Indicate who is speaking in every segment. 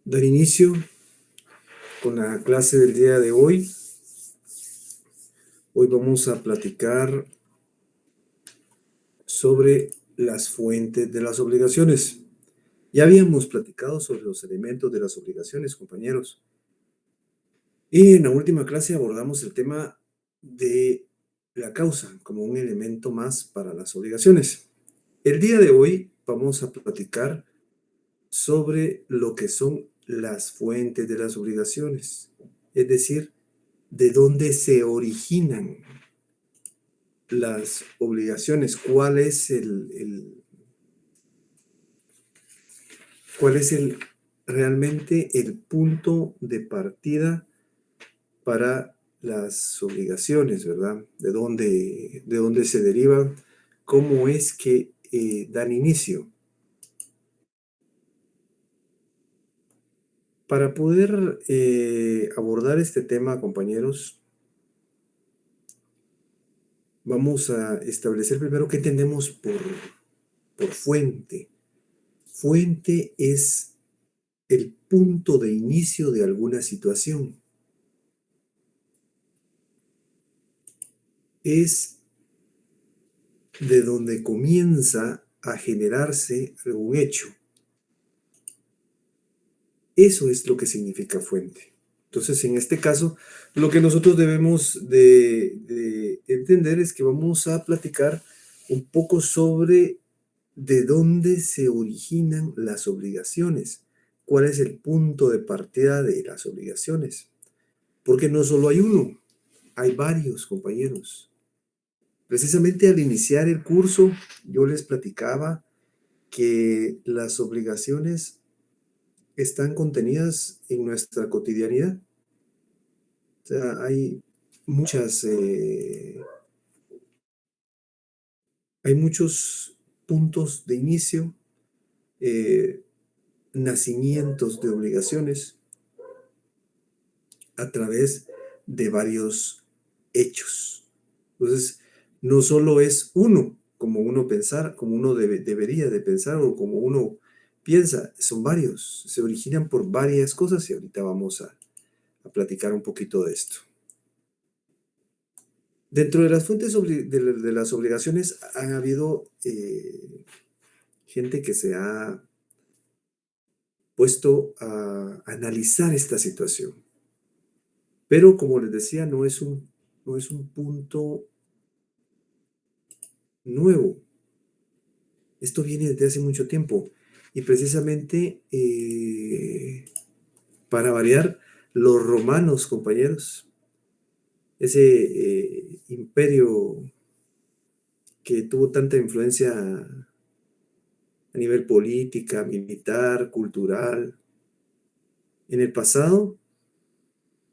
Speaker 1: Dar inicio con la clase del día de hoy. Hoy vamos a platicar sobre las fuentes de las obligaciones. Ya habíamos platicado sobre los elementos de las obligaciones, compañeros. Y en la última clase abordamos el tema de la causa como un elemento más para las obligaciones. El día de hoy vamos a platicar sobre lo que son las fuentes de las obligaciones, es decir, de dónde se originan las obligaciones, cuál es realmente el punto de partida para las obligaciones, ¿verdad? De dónde se derivan, cómo es que dan inicio. Para poder abordar este tema, compañeros, vamos a establecer primero qué entendemos por fuente. Fuente es el punto de inicio de alguna situación. Es de donde comienza a generarse algún hecho. Eso es lo que significa fuente. Entonces, en este caso, lo que nosotros debemos de entender es que vamos a platicar un poco sobre de dónde se originan las obligaciones, cuál es el punto de partida de las obligaciones. Porque no solo hay uno, hay varios, compañeros. Precisamente al iniciar el curso, yo les platicaba que las obligaciones están contenidas en nuestra cotidianidad. O sea, hay muchos puntos de inicio, eh, nacimientos de obligaciones a través de varios hechos. Entonces, no solo es uno, como uno debería de pensar o como uno piensa, son varios, se originan por varias cosas y ahorita vamos a platicar un poquito de esto. Dentro de las fuentes de las obligaciones han habido gente que se ha puesto a analizar esta situación. Pero como les decía, no es un punto nuevo. Esto viene desde hace mucho tiempo. Y precisamente, para variar, los romanos, compañeros, ese imperio que tuvo tanta influencia a nivel política, militar, cultural, en el pasado,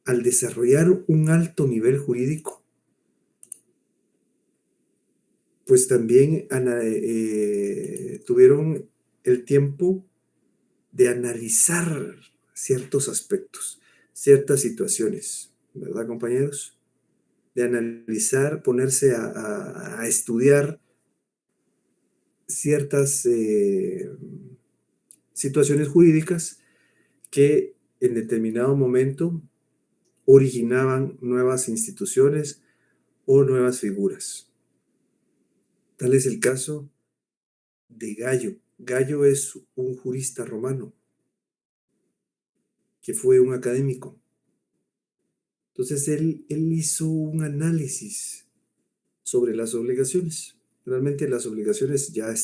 Speaker 1: al desarrollar un alto nivel jurídico, pues también tuvieron el tiempo de analizar ciertos aspectos, ciertas situaciones, ¿verdad, compañeros? De analizar, ponerse a estudiar ciertas situaciones jurídicas que en determinado momento originaban nuevas instituciones o nuevas figuras. Tal es el caso de Gallo. Gallo es un jurista romano que fue un académico. Entonces él hizo un análisis sobre las obligaciones. Realmente las obligaciones ya se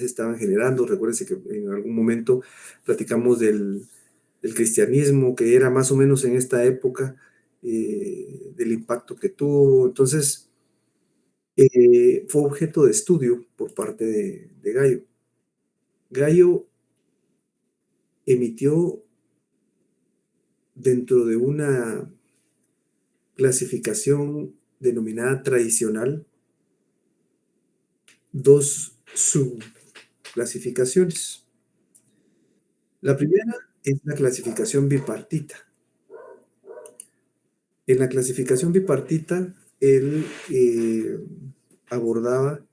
Speaker 1: estaban generando. Recuérdense que en algún momento platicamos del cristianismo, que era más o menos en esta época, del impacto que tuvo. Entonces, fue objeto de estudio por parte de Gallo. Gallo emitió dentro de una clasificación denominada tradicional dos subclasificaciones. La primera es la clasificación bipartita. En la clasificación bipartita, él abordaba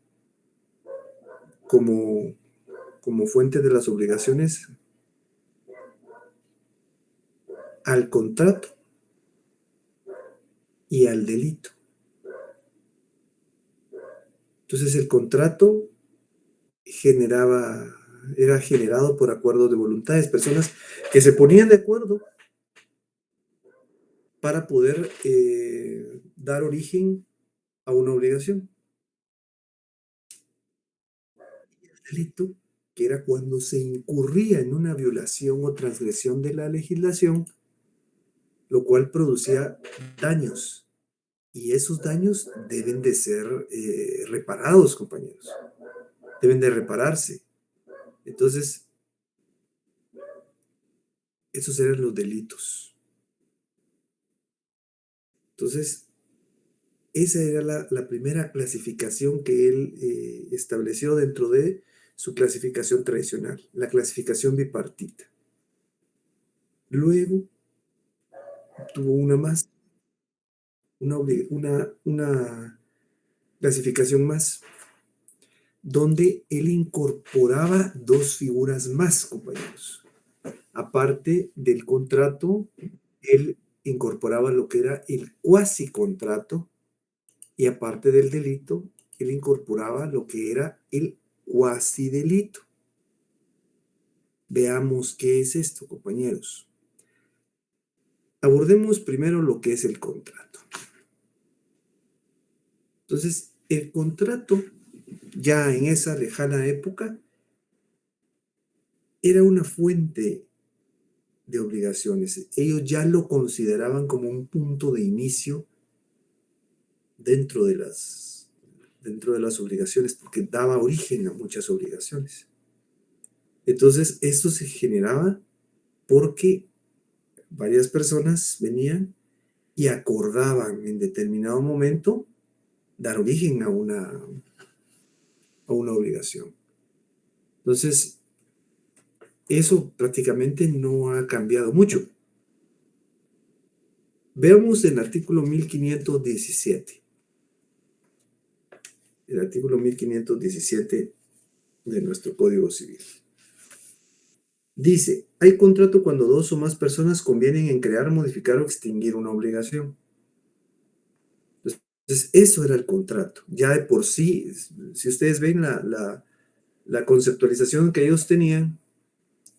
Speaker 1: como fuente de las obligaciones al contrato y al delito. Entonces el contrato era generado por acuerdos de voluntades, personas que se ponían de acuerdo para poder dar origen a una obligación. Delito, que era cuando se incurría en una violación o transgresión de la legislación, lo cual producía daños. Y esos daños deben de ser reparados, compañeros. Deben de repararse. Entonces, esos eran los delitos. Entonces, esa era la primera clasificación que él estableció dentro de su clasificación tradicional, la clasificación bipartita. Luego tuvo una más, una clasificación más, donde él incorporaba dos figuras más, compañeros. Aparte del contrato, él incorporaba lo que era el cuasi contrato, y aparte del delito, él incorporaba lo que era el cuasi delito. Veamos qué es esto, compañeros. Abordemos primero lo que es el contrato. Entonces, el contrato, ya en esa lejana época, era una fuente de obligaciones. Ellos ya lo consideraban como un punto de inicio dentro de las obligaciones, porque daba origen a muchas obligaciones. Entonces, esto se generaba porque varias personas venían y acordaban en determinado momento dar origen a una obligación. Entonces, eso prácticamente no ha cambiado mucho. Veamos el artículo 1517. El artículo 1517 de nuestro Código Civil. Dice, hay contrato cuando dos o más personas convienen en crear, modificar o extinguir una obligación. Entonces, eso era el contrato. Ya de por sí, si ustedes ven la conceptualización que ellos tenían,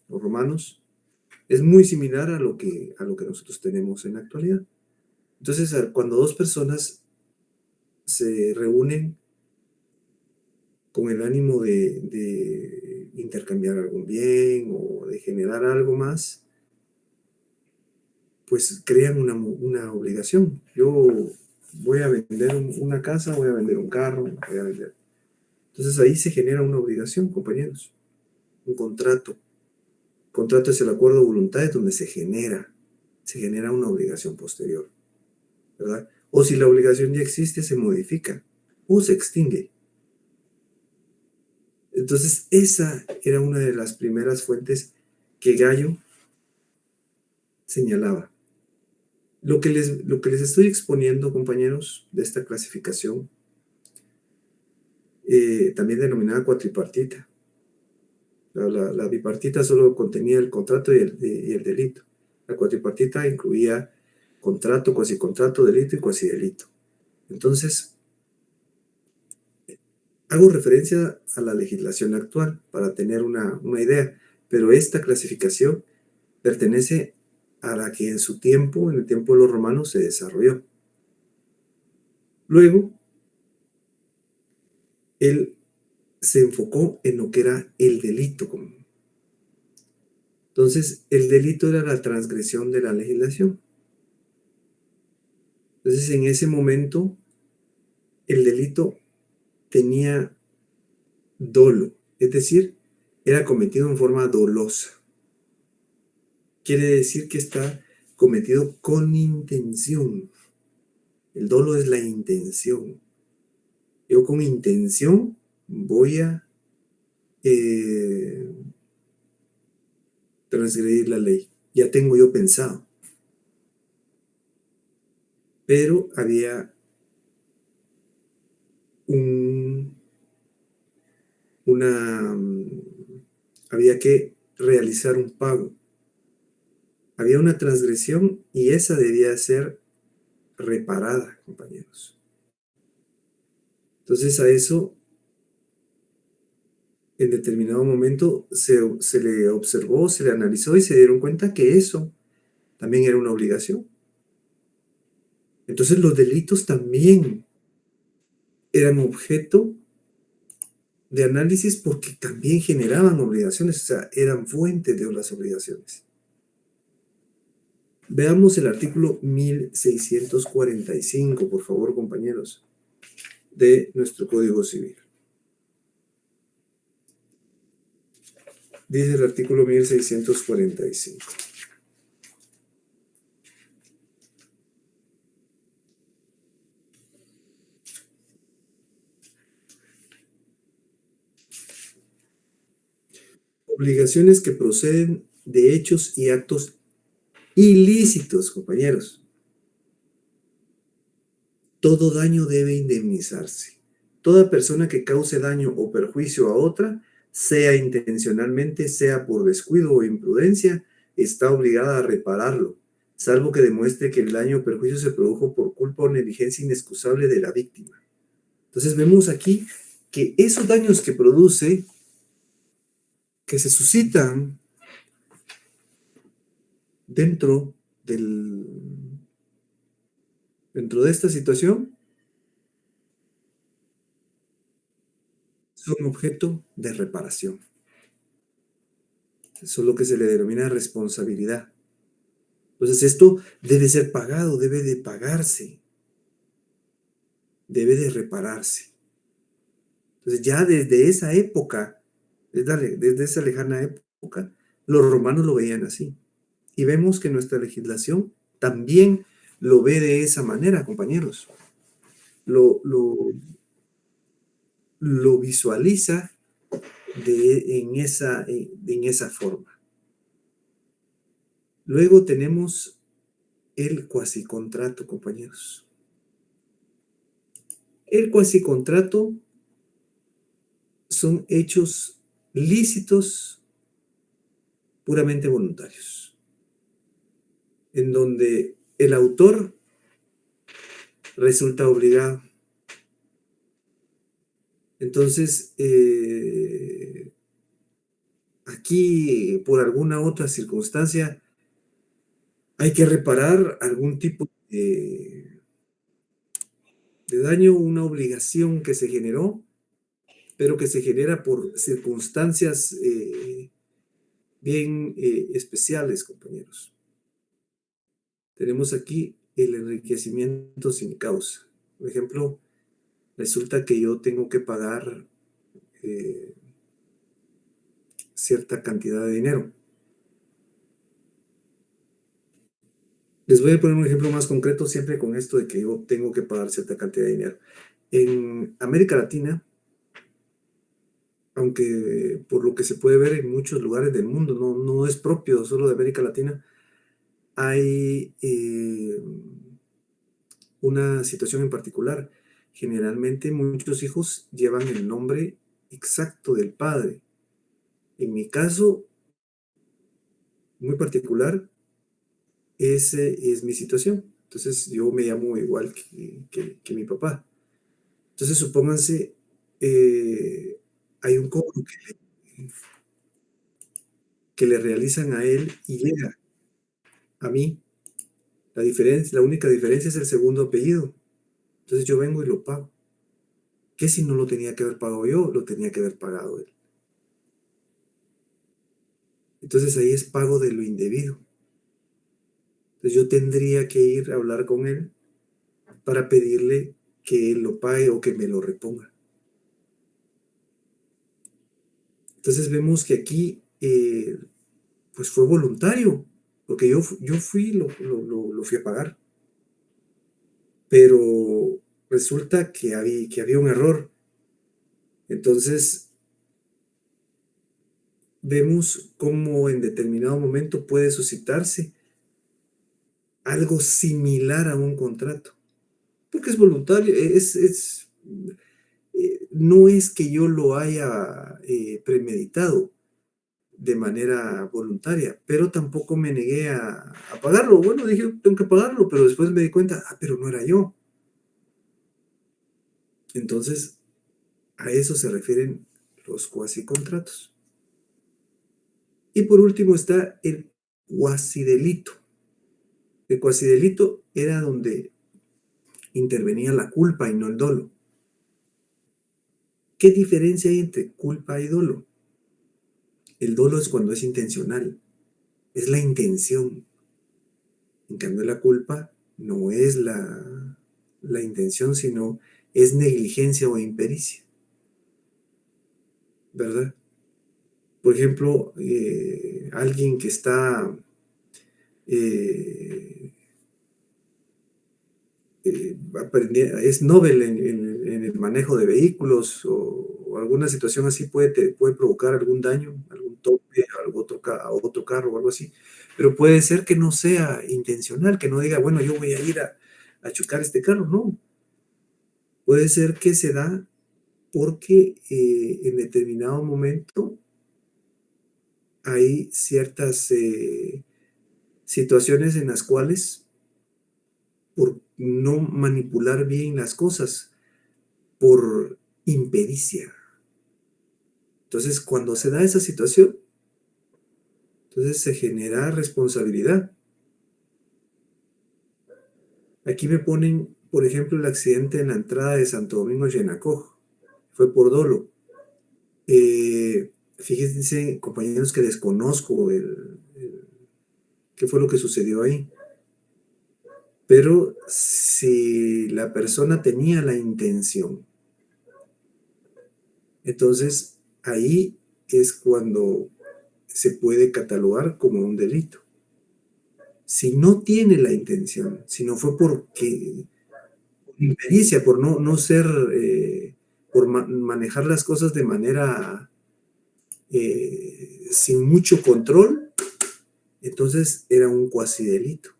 Speaker 1: los romanos, es muy similar a lo que nosotros tenemos en la actualidad. Entonces, cuando dos personas se reúnen con el ánimo de intercambiar algún bien o de generar algo más, pues crean una obligación. Yo voy a vender una casa, voy a vender un carro, voy a vender. Entonces ahí se genera una obligación, compañeros, un contrato. Contrato es el acuerdo de voluntades donde se genera una obligación posterior, ¿verdad? O si la obligación ya existe, se modifica o se extingue. Entonces, esa era una de las primeras fuentes que Gallo señalaba. Lo que les estoy exponiendo, compañeros, de esta clasificación, también denominada cuatripartita. La bipartita solo contenía el contrato y el delito. La cuatripartita incluía contrato, cuasicontrato, delito y cuasidelito. Entonces, hago referencia a la legislación actual para tener una idea, pero esta clasificación pertenece a la que en su tiempo, en el tiempo de los romanos, se desarrolló. Luego, él se enfocó en lo que era el delito común. Entonces, el delito era la transgresión de la legislación. Entonces, en ese momento, el delito tenía dolo, es decir, era cometido en forma dolosa. Quiere decir que está cometido con intención. El dolo es la intención. Yo con intención voy a transgredir la ley. Ya tengo yo pensado. Pero había había que realizar un pago. Había una transgresión y esa debía ser reparada, compañeros. Entonces a eso, en determinado momento, se le observó, se le analizó y se dieron cuenta que eso también era una obligación. Entonces los delitos también eran objeto de análisis porque también generaban obligaciones, o sea, eran fuentes de las obligaciones. Veamos el artículo 1645, por favor, compañeros, de nuestro Código Civil. Dice el artículo 1645. Obligaciones que proceden de hechos y actos ilícitos, compañeros. Todo daño debe indemnizarse. Toda persona que cause daño o perjuicio a otra, sea intencionalmente, sea por descuido o imprudencia, está obligada a repararlo, salvo que demuestre que el daño o perjuicio se produjo por culpa o negligencia inexcusable de la víctima. Entonces vemos aquí que esos daños que produce, que se suscitan dentro dentro de esta situación, son objeto de reparación. Eso es lo que se le denomina responsabilidad. Entonces esto debe ser pagado, debe de pagarse, debe de repararse. Entonces ya desde esa época, desde esa lejana época, los romanos lo veían así. Y vemos que nuestra legislación también lo ve de esa manera, compañeros. Lo, lo, lo visualiza en esa forma. Luego tenemos el cuasicontrato, compañeros. El cuasicontrato son hechos lícitos puramente voluntarios, en donde el autor resulta obligado. Entonces, aquí, por alguna otra circunstancia, hay que reparar algún tipo de daño, una obligación que se generó, pero que se genera por circunstancias bien especiales, compañeros. Tenemos aquí el enriquecimiento sin causa. Por ejemplo, resulta que yo tengo que pagar cierta cantidad de dinero. Les voy a poner un ejemplo más concreto siempre con esto de que yo tengo que pagar cierta cantidad de dinero. En América Latina, aunque por lo que se puede ver en muchos lugares del mundo, no es propio solo de América Latina, hay una situación en particular. Generalmente muchos hijos llevan el nombre exacto del padre. En mi caso muy particular, esa es mi situación. Entonces yo me llamo igual que mi papá. Entonces supónganse, hay un cobro que le realizan a él y llega a mí. La única diferencia es el segundo apellido. Entonces yo vengo y lo pago. ¿Qué si no lo tenía que haber pagado yo? Lo tenía que haber pagado él. Entonces ahí es pago de lo indebido. Entonces yo tendría que ir a hablar con él para pedirle que él lo pague o que me lo reponga. Entonces vemos que aquí pues fue voluntario, porque yo fui, lo fui a pagar. Pero resulta que había un error. Entonces vemos cómo en determinado momento puede suscitarse algo similar a un contrato, porque es voluntario, no es que yo lo haya premeditado, de manera voluntaria, pero tampoco me negué a pagarlo. Bueno, dije, tengo que pagarlo, pero después me di cuenta, pero no era yo. Entonces, a eso se refieren los cuasicontratos. Y por último está el cuasidelito. El cuasidelito era donde intervenía la culpa y no el dolo. ¿Qué diferencia hay entre culpa y dolo? El dolo es cuando es intencional, es la intención. En cambio, la culpa no es la intención, sino es negligencia o impericia, ¿verdad? Por ejemplo, alguien que está eh, es novel en el manejo de vehículos o alguna situación así puede provocar algún daño, algún tope a otro carro o algo así, pero puede ser que no sea intencional, que no diga, bueno, yo voy a ir a chocar este carro, no. Puede ser que se da porque en determinado momento hay ciertas situaciones en las cuales por no manipular bien las cosas, por impericia. Entonces, cuando se da esa situación, entonces se genera responsabilidad. Aquí me ponen, por ejemplo, el accidente en la entrada de Santo Domingo Llenacoj. Fue por dolo. Fíjense, compañeros, que desconozco qué fue lo que sucedió ahí. Pero si la persona tenía la intención, entonces ahí es cuando se puede catalogar como un delito. Si no tiene la intención, si no fue porque por impericia, por no ser, por manejar las cosas de manera sin mucho control, entonces era un cuasidelito.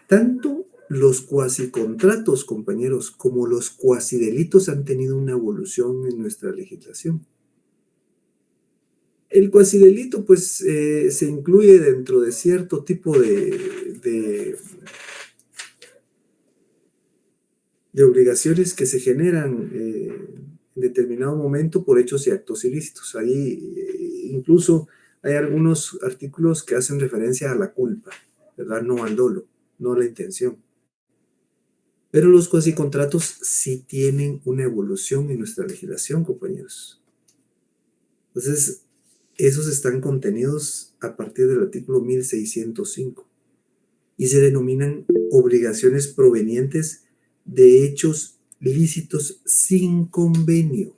Speaker 1: Tanto los cuasicontratos, compañeros, como los cuasidelitos han tenido una evolución en nuestra legislación. El cuasidelito, pues, se incluye dentro de cierto tipo de obligaciones que se generan en determinado momento por hechos y actos ilícitos. Ahí incluso hay algunos artículos que hacen referencia a la culpa, ¿verdad? No al dolo, no a la intención. Pero los cuasicontratos sí tienen una evolución en nuestra legislación, compañeros. Entonces, esos están contenidos a partir del artículo 1605 y se denominan obligaciones provenientes de hechos lícitos sin convenio.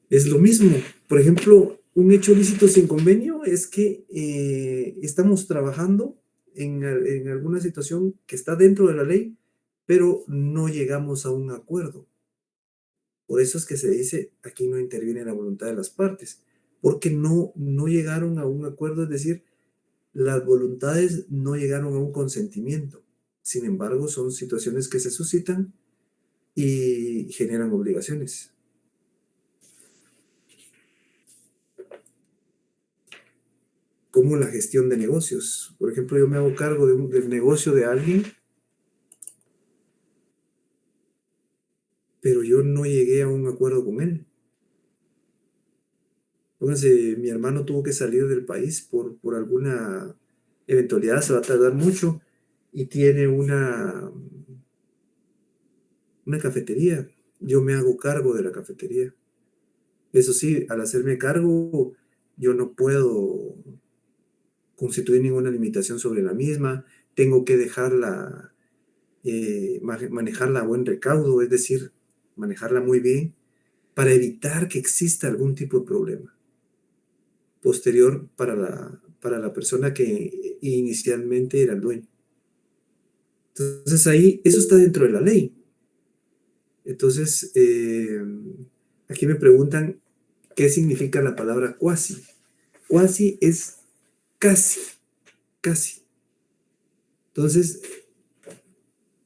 Speaker 1: Es lo mismo. Por ejemplo, un hecho lícito sin convenio es que estamos trabajando en alguna situación que está dentro de la ley, pero no llegamos a un acuerdo. Por eso es que se dice, aquí no interviene la voluntad de las partes, porque no llegaron a un acuerdo, es decir, las voluntades no llegaron a un consentimiento. Sin embargo, son situaciones que se suscitan y generan obligaciones. Como la gestión de negocios. Por ejemplo, yo me hago cargo del negocio de alguien, pero yo no llegué a un acuerdo con él. Pónganse, mi hermano tuvo que salir del país por alguna eventualidad, se va a tardar mucho, y tiene una cafetería. Yo me hago cargo de la cafetería. Eso sí, al hacerme cargo, yo no puedo constituir ninguna limitación sobre la misma. Tengo que dejarla, manejarla a buen recaudo, es decir, manejarla muy bien para evitar que exista algún tipo de problema posterior para la persona que inicialmente era el dueño. Entonces ahí, eso está dentro de la ley. Entonces, aquí me preguntan qué significa la palabra cuasi. Cuasi es casi, casi. Entonces,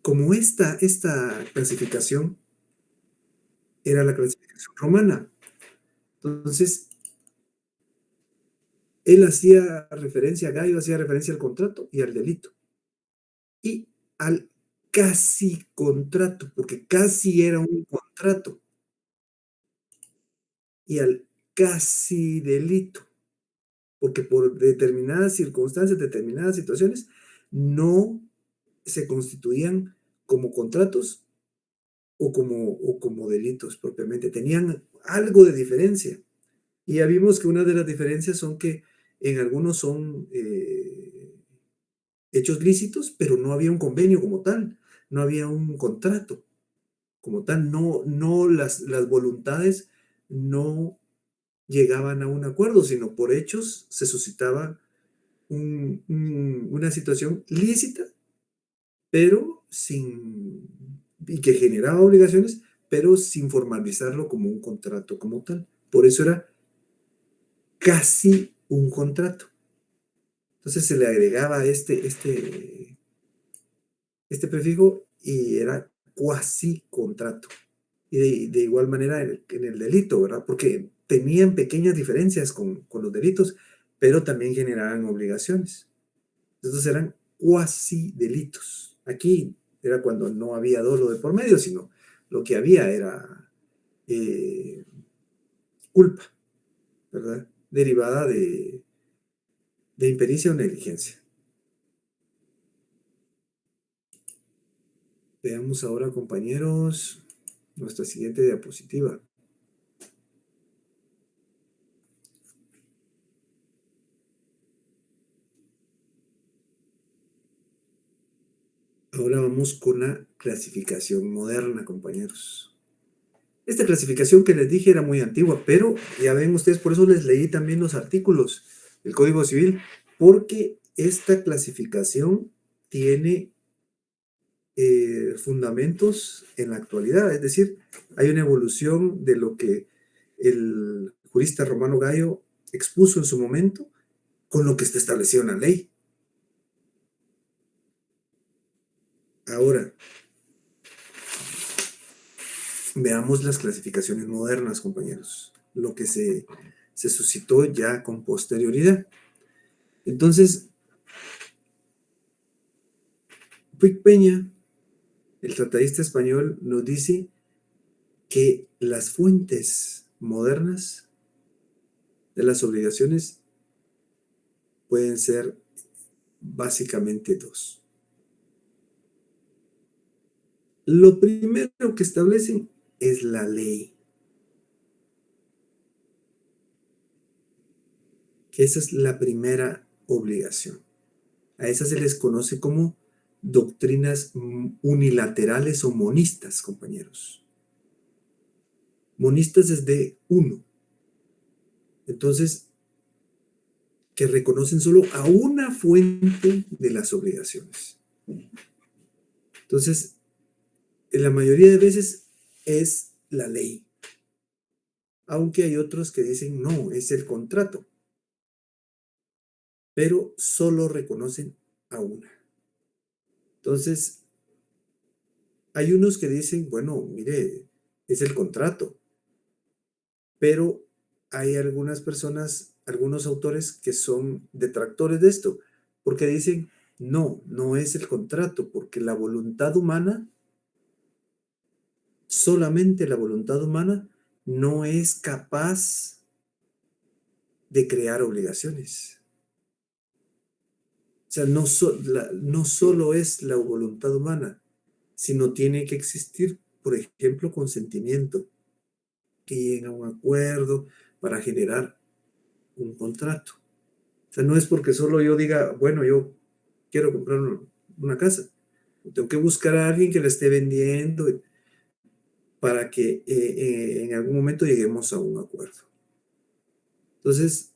Speaker 1: como esta clasificación era la clasificación legislación romana. Entonces, él hacía referencia, Gallo hacía referencia al contrato y al delito. Y al casi contrato, porque casi era un contrato, y al casi delito, porque por determinadas circunstancias, determinadas situaciones, no se constituían como contratos o como delitos propiamente. Tenían algo de diferencia. Y ya vimos que una de las diferencias son que en algunos son hechos lícitos, pero no había un convenio como tal, no había un contrato como tal, no las voluntades no llegaban a un acuerdo, sino por hechos se suscitaba una situación lícita, pero sin, y que generaba obligaciones, pero sin formalizarlo como un contrato como tal. Por eso era casi un contrato. Entonces se le agregaba este prefijo y era cuasi contrato. Y de igual manera en el delito, ¿verdad? Porque tenían pequeñas diferencias con los delitos, pero también generaban obligaciones. Entonces eran cuasi delitos. Aquí era cuando no había dolo de por medio, sino lo que había era eh, culpa, ¿verdad? Derivada de impericia o negligencia. Veamos ahora, compañeros, nuestra siguiente diapositiva. Ahora vamos con la clasificación moderna, compañeros. Esta clasificación que les dije era muy antigua, pero ya ven ustedes, por eso les leí también los artículos del Código Civil, porque esta clasificación tiene fundamentos en la actualidad, es decir, hay una evolución de lo que el jurista Romano Gallo expuso en su momento con lo que está establecido en la ley. Ahora, veamos las clasificaciones modernas, compañeros, lo que se suscitó ya con posterioridad. Entonces, Puig Peña, el tratadista español, nos dice que las fuentes modernas de las obligaciones pueden ser básicamente dos. Lo primero que establecen es la ley, que esa es la primera obligación. A esas se les conoce como doctrinas unilaterales o monistas, compañeros. Monistas es de uno. Entonces, que reconocen solo a una fuente de las obligaciones. Entonces, en la mayoría de veces es la ley. Aunque hay otros que dicen, no, es el contrato. Pero solo reconocen a una. Entonces, hay unos que dicen, bueno, mire, es el contrato. Pero hay algunas personas, algunos autores que son detractores de esto, porque dicen, no, no es el contrato, porque la voluntad humana, solamente la voluntad humana, no es capaz de crear obligaciones. O sea, no solo es la voluntad humana, sino tiene que existir, por ejemplo, consentimiento, que lleguen a un acuerdo para generar un contrato. O sea, no es porque solo yo diga, bueno, yo quiero comprar una casa. Tengo que buscar a alguien que la esté vendiendo para que en algún momento lleguemos a un acuerdo. Entonces,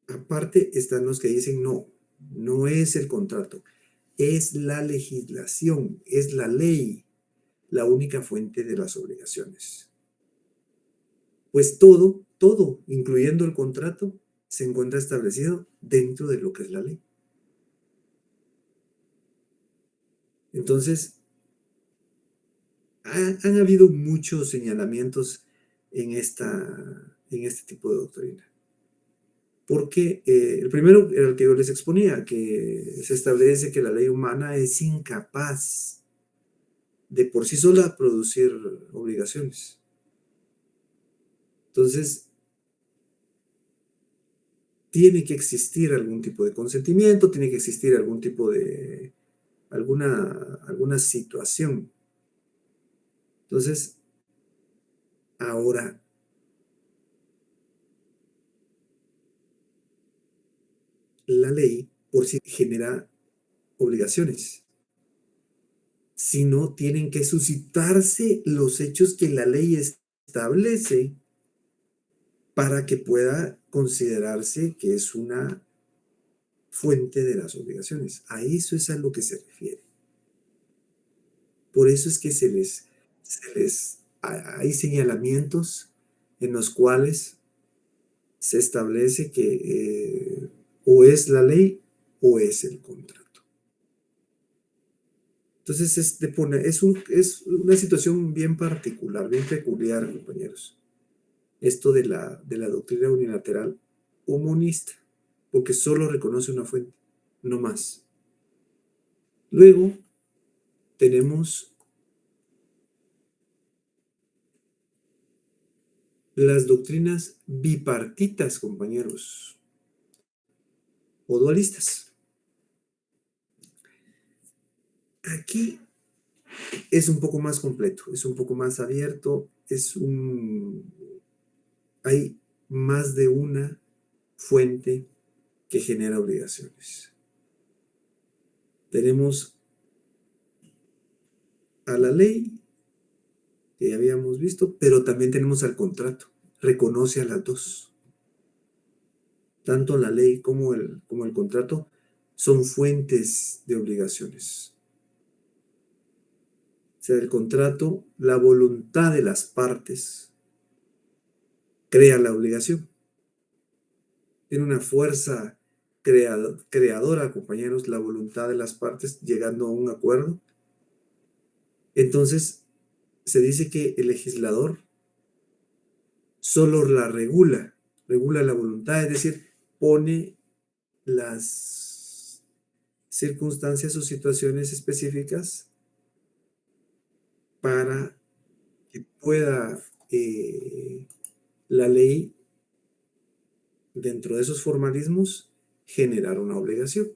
Speaker 1: aparte están los que dicen, no, no es el contrato, es la legislación, es la ley, la única fuente de las obligaciones. Pues todo, incluyendo el contrato, se encuentra establecido dentro de lo que es la ley. Entonces, Han habido muchos señalamientos en este tipo de doctrina. Porque el primero era el que yo les exponía, que se establece que la ley humana es incapaz de por sí sola producir obligaciones. Entonces, tiene que existir algún tipo de consentimiento, tiene que existir algún tipo de, alguna situación. Entonces, ahora, la ley por sí genera obligaciones, sino tienen que suscitarse los hechos que la ley establece para que pueda considerarse que es una fuente de las obligaciones. A eso es a lo que se refiere. Por eso es que hay señalamientos en los cuales se establece que o es la ley o es el contrato. Entonces es una situación bien particular, bien peculiar, compañeros, esto de la doctrina unilateral o monista, porque solo reconoce una fuente, no más. Luego tenemos las doctrinas bipartitas, compañeros, o dualistas. Aquí es un poco más completo, es un poco más abierto, hay más de una fuente que genera obligaciones. Tenemos a la ley, que ya habíamos visto, pero también tenemos al contrato. Reconoce a las dos. Tanto la ley como el contrato son fuentes de obligaciones. O sea, el contrato, la voluntad de las partes crea la obligación. Tiene una fuerza creadora, compañeros, la voluntad de las partes llegando a un acuerdo. Entonces, se dice que el legislador solo la regula la voluntad, es decir, pone las circunstancias o situaciones específicas para que pueda la ley, dentro de esos formalismos, generar una obligación.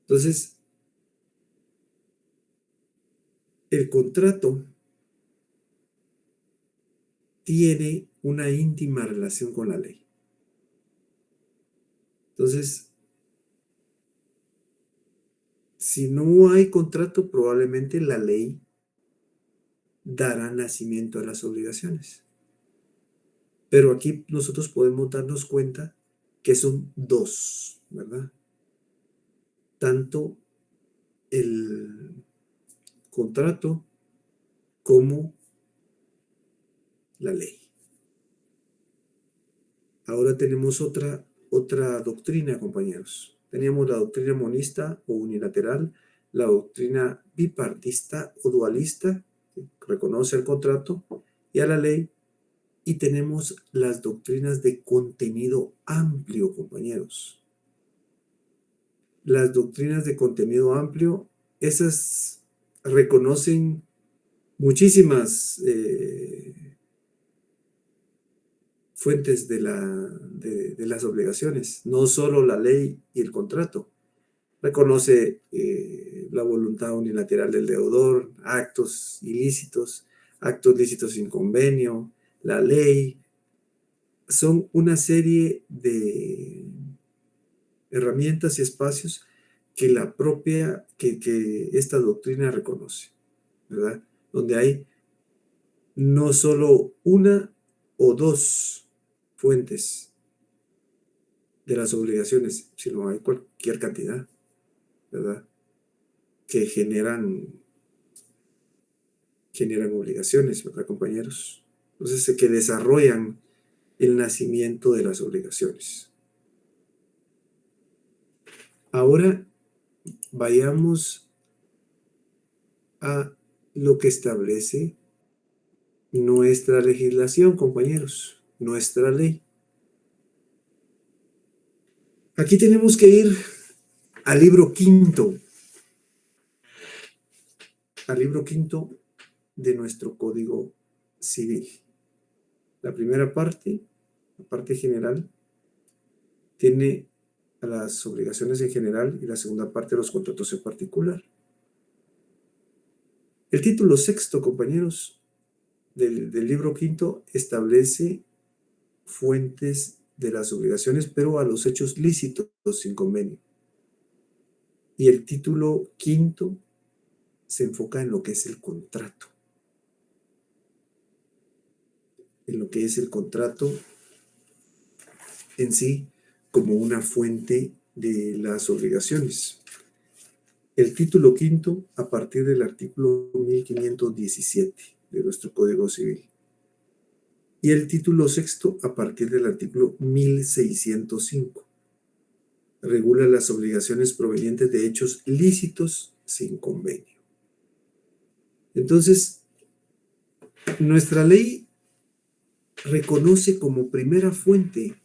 Speaker 1: Entonces, el contrato tiene una íntima relación con la ley. Entonces, si no hay contrato, probablemente la ley dará nacimiento a las obligaciones. Pero aquí nosotros podemos darnos cuenta que son dos, ¿verdad? Tanto el contrato como la ley. Ahora tenemos otra doctrina, compañeros. Teníamos la doctrina monista o unilateral, la doctrina bipartista o dualista, que reconoce el contrato y a la ley, y tenemos las doctrinas de contenido amplio, compañeros. Las doctrinas de contenido amplio, esas reconocen muchísimas fuentes de las obligaciones, no solo la ley y el contrato. Reconoce la voluntad unilateral del deudor, actos lícitos sin convenio, la ley. Son una serie de herramientas y espacios que esta doctrina reconoce, ¿verdad? Donde hay no solo una o dos fuentes de las obligaciones, sino hay cualquier cantidad, ¿verdad? Que generan obligaciones, ¿verdad, compañeros? Entonces, que desarrollan el nacimiento de las obligaciones. Ahora vayamos a lo que establece nuestra legislación, compañeros, nuestra ley. Aquí tenemos que ir al libro quinto de nuestro Código Civil. La primera parte, la parte general, tiene a las obligaciones en general y la segunda parte los contratos en particular. El título sexto, compañeros, del libro quinto establece fuentes de las obligaciones, pero a los hechos lícitos sin convenio. Y el título quinto se enfoca en lo que es el contrato. En lo que es el contrato en sí como una fuente de las obligaciones. El título quinto a partir del artículo 1517 de nuestro Código Civil. Y el título sexto a partir del artículo 1605. Regula las obligaciones provenientes de hechos lícitos sin convenio. Entonces, nuestra ley reconoce como primera fuente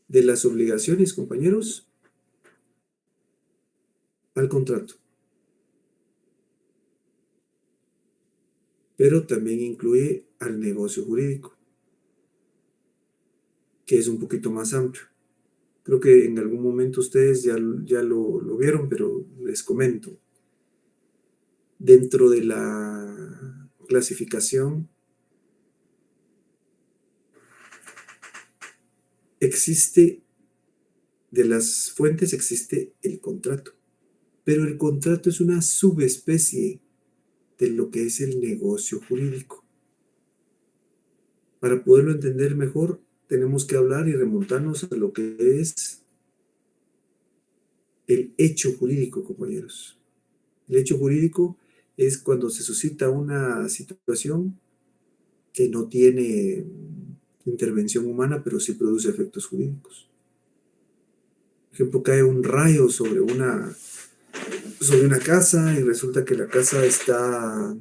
Speaker 1: de las obligaciones, compañeros, al contrato. Pero también incluye al negocio jurídico, que es un poquito más amplio. Creo que en algún momento ustedes ya lo vieron, pero les comento. Dentro de la clasificación de las fuentes existe el contrato, pero el contrato es una subespecie de lo que es el negocio jurídico. Para poderlo entender mejor, tenemos que hablar y remontarnos a lo que es el hecho jurídico, compañeros. El hecho jurídico es cuando se suscita una situación que no tiene intervención humana, pero sí produce efectos jurídicos. Por ejemplo, cae un rayo sobre una casa y resulta que la casa está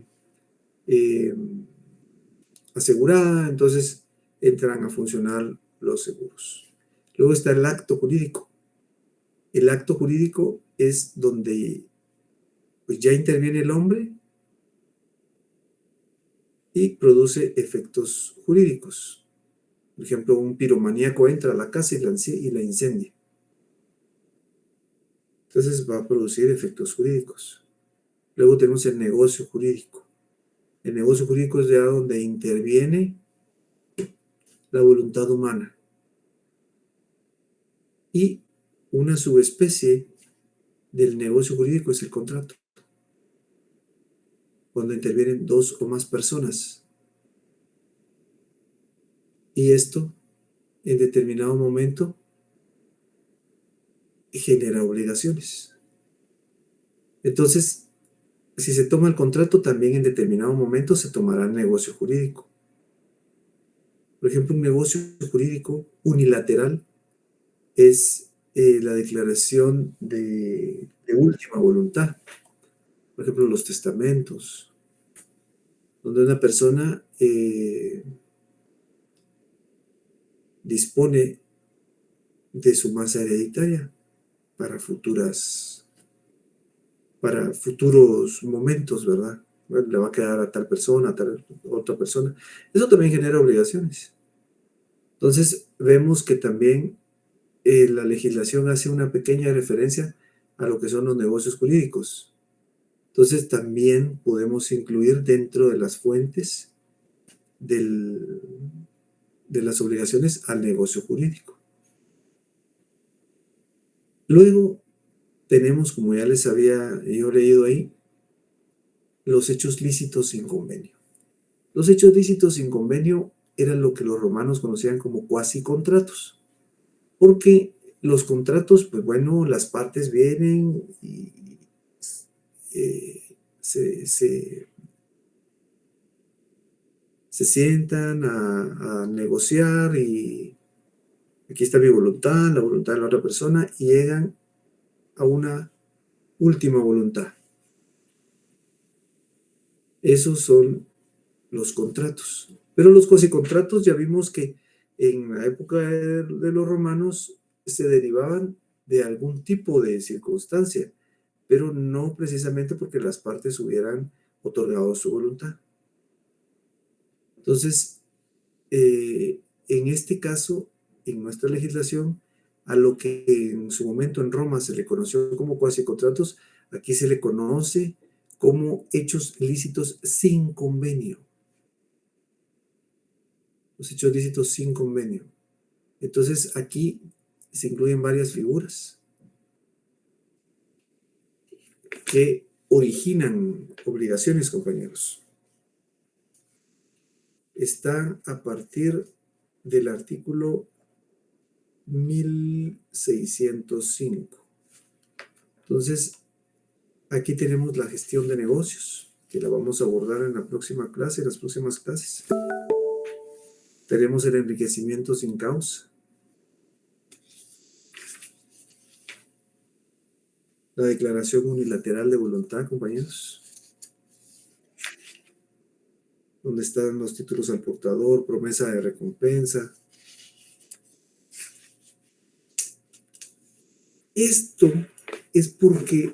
Speaker 1: asegurada, entonces entran a funcionar los seguros. Luego está el acto jurídico. El acto jurídico es donde pues, ya interviene el hombre y produce efectos jurídicos. Por ejemplo, un piromaníaco entra a la casa y la incendia. Entonces va a producir efectos jurídicos. Luego tenemos el negocio jurídico. El negocio jurídico es ya donde interviene la voluntad humana. Y una subespecie del negocio jurídico es el contrato, cuando intervienen dos o más personas. Y esto, en determinado momento, genera obligaciones. Entonces, si se toma el contrato, también en determinado momento se tomará el negocio jurídico. Por ejemplo, un negocio jurídico unilateral es la declaración de última voluntad. Por ejemplo, los testamentos, donde una persona dispone de su masa hereditaria para futuros momentos, ¿verdad? Bueno, le va a quedar a tal persona, a tal otra persona. Eso también genera obligaciones. Entonces, vemos que también la legislación hace una pequeña referencia a lo que son los negocios jurídicos. Entonces, también podemos incluir dentro de las fuentes de las obligaciones al negocio jurídico. Luego, tenemos, como ya les había yo leído ahí, los hechos lícitos sin convenio. Los hechos lícitos sin convenio eran lo que los romanos conocían como cuasi contratos, porque los contratos, pues bueno, las partes vienen y se sientan a negociar y aquí está mi voluntad, la voluntad de la otra persona y llegan a una última voluntad. Esos son los contratos. Pero los cuasicontratos ya vimos que en la época de los romanos se derivaban de algún tipo de circunstancia, pero no precisamente porque las partes hubieran otorgado su voluntad. Entonces, en este caso, en nuestra legislación, a lo que en su momento en Roma se le conoció como cuasicontratos, aquí se le conoce como hechos lícitos sin convenio. Los hechos lícitos sin convenio. Entonces, aquí se incluyen varias figuras que originan obligaciones, compañeros. Está a partir del artículo 1605. Entonces, aquí tenemos la gestión de negocios, que la vamos a abordar en la próxima clase, en las próximas clases. Tenemos el enriquecimiento sin causa. La declaración unilateral de voluntad, compañeros. Donde están los títulos al portador, promesa de recompensa. Esto es porque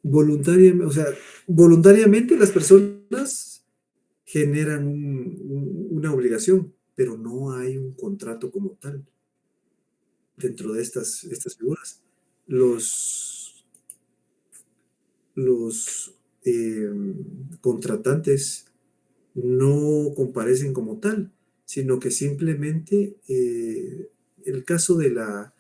Speaker 1: voluntariamente las personas generan una obligación, pero no hay un contrato como tal dentro de estas figuras. Los contratantes no comparecen como tal, sino que simplemente el caso de la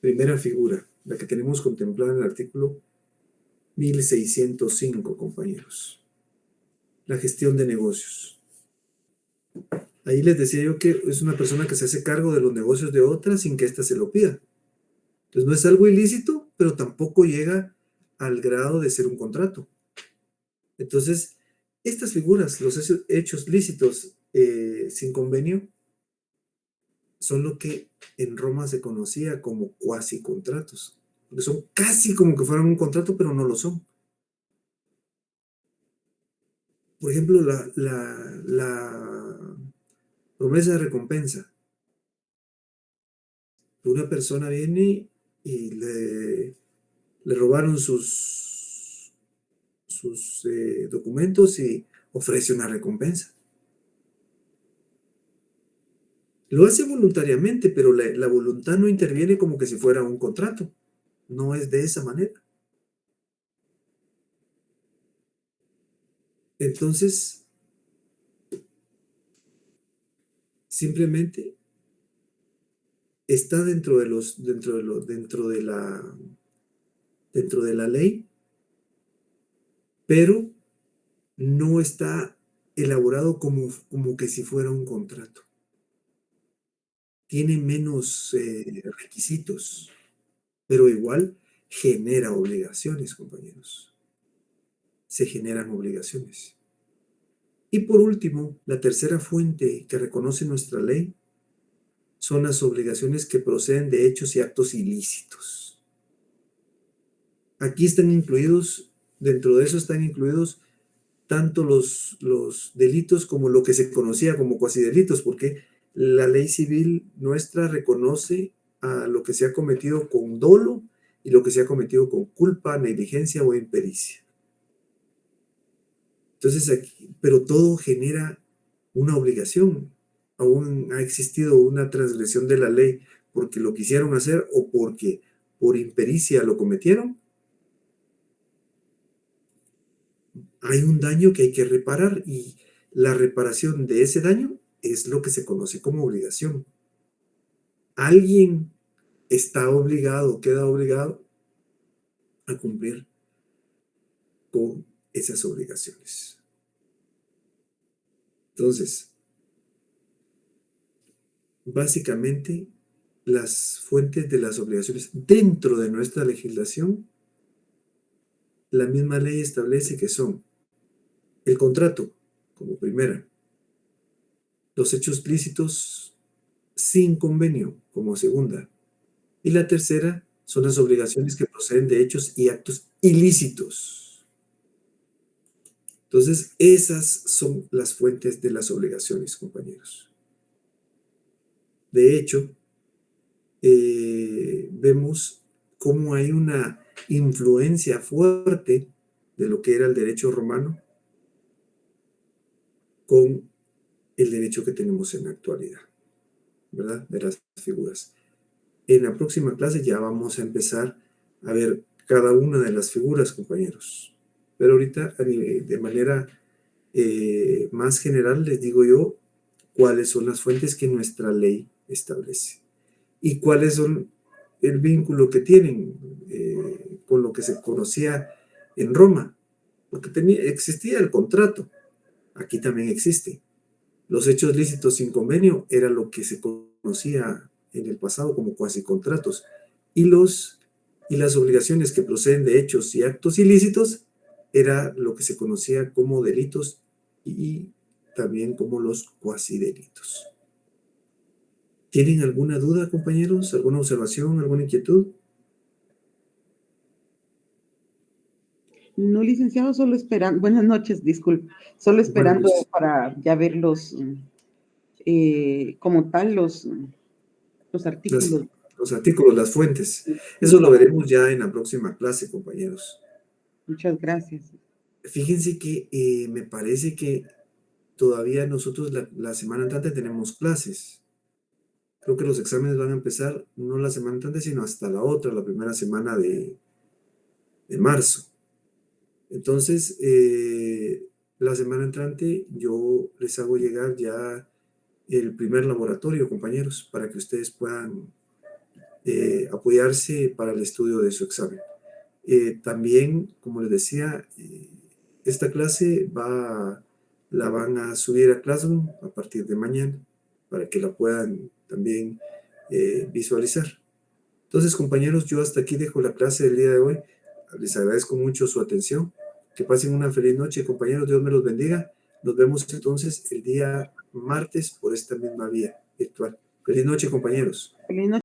Speaker 1: primera figura, la que tenemos contemplada en el artículo 1605, compañeros. La gestión de negocios. Ahí les decía yo que es una persona que se hace cargo de los negocios de otra sin que ésta se lo pida. Entonces no es algo ilícito, pero tampoco llega al grado de ser un contrato. Entonces, estas figuras, los hechos lícitos sin convenio, son lo que en Roma se conocía como cuasicontratos, porque son casi como que fueran un contrato, pero no lo son. Por ejemplo, la promesa de recompensa. Una persona viene y le robaron sus documentos y ofrece una recompensa. Lo hace voluntariamente, pero la voluntad no interviene como que si fuera un contrato. No es de esa manera. Entonces, simplemente está dentro de la ley, pero no está elaborado como que si fuera un contrato. Tiene menos requisitos, pero igual genera obligaciones, compañeros. Se generan obligaciones. Y por último, la tercera fuente que reconoce nuestra ley son las obligaciones que proceden de hechos y actos ilícitos. Aquí están incluidos, dentro de eso están incluidos tanto los delitos como lo que se conocía como cuasidelitos, porque la ley civil nuestra reconoce a lo que se ha cometido con dolo y lo que se ha cometido con culpa, negligencia o impericia. Entonces, aquí, pero todo genera una obligación. Aún ha existido una transgresión de la ley porque lo quisieron hacer o porque por impericia lo cometieron. Hay un daño que hay que reparar y la reparación de ese daño es lo que se conoce como obligación. Alguien está obligado, queda obligado a cumplir con esas obligaciones. Entonces, básicamente, las fuentes de las obligaciones dentro de nuestra legislación, la misma ley establece que son el contrato, como primera, los hechos lícitos sin convenio, como segunda, y la tercera, son las obligaciones que proceden de hechos y actos ilícitos. Entonces, esas son las fuentes de las obligaciones, compañeros. De hecho, vemos cómo hay una influencia fuerte de lo que era el derecho romano con el derecho que tenemos en la actualidad, ¿verdad? De las figuras. En la próxima clase ya vamos a empezar a ver cada una de las figuras, compañeros. Pero ahorita, de manera más general, les digo yo cuáles son las fuentes que nuestra ley establece y cuáles son el vínculo que tienen con lo que se conocía en Roma, porque existía el contrato, aquí también existe. Los hechos lícitos sin convenio era lo que se conocía en el pasado como cuasi contratos, y las obligaciones que proceden de hechos y actos ilícitos era lo que se conocía como delitos y también como los cuasi delitos. ¿Tienen alguna duda, compañeros? ¿Alguna observación? ¿Alguna inquietud?
Speaker 2: No, licenciado, solo esperando, buenas noches, disculpe, solo
Speaker 1: Buenas
Speaker 2: esperando
Speaker 1: noches.
Speaker 2: para ya ver como tal, los
Speaker 1: Las-
Speaker 2: artículos.
Speaker 1: los artículos, las fuentes.
Speaker 2: Sí,
Speaker 1: Eso lo veremos ya en la próxima clase, compañeros.
Speaker 2: muchas gracias.
Speaker 1: Fíjense que me parece que todavía nosotros la semana entrante tenemos clases. Creo que los exámenes van a empezar no la semana entrante, sino hasta la otra, la primera semana de marzo. Entonces, la semana entrante yo les hago llegar ya el primer laboratorio, compañeros, para que ustedes puedan apoyarse para el estudio de su examen. También, como les decía, esta clase la van a subir a Classroom a partir de mañana para que la puedan también visualizar. Entonces, compañeros, yo hasta aquí dejo la clase del día de hoy. Les agradezco mucho su atención. Que pasen una feliz noche, compañeros. Dios me los bendiga. Nos vemos entonces el día martes por esta misma vía virtual. Feliz noche, compañeros.
Speaker 2: Feliz noche.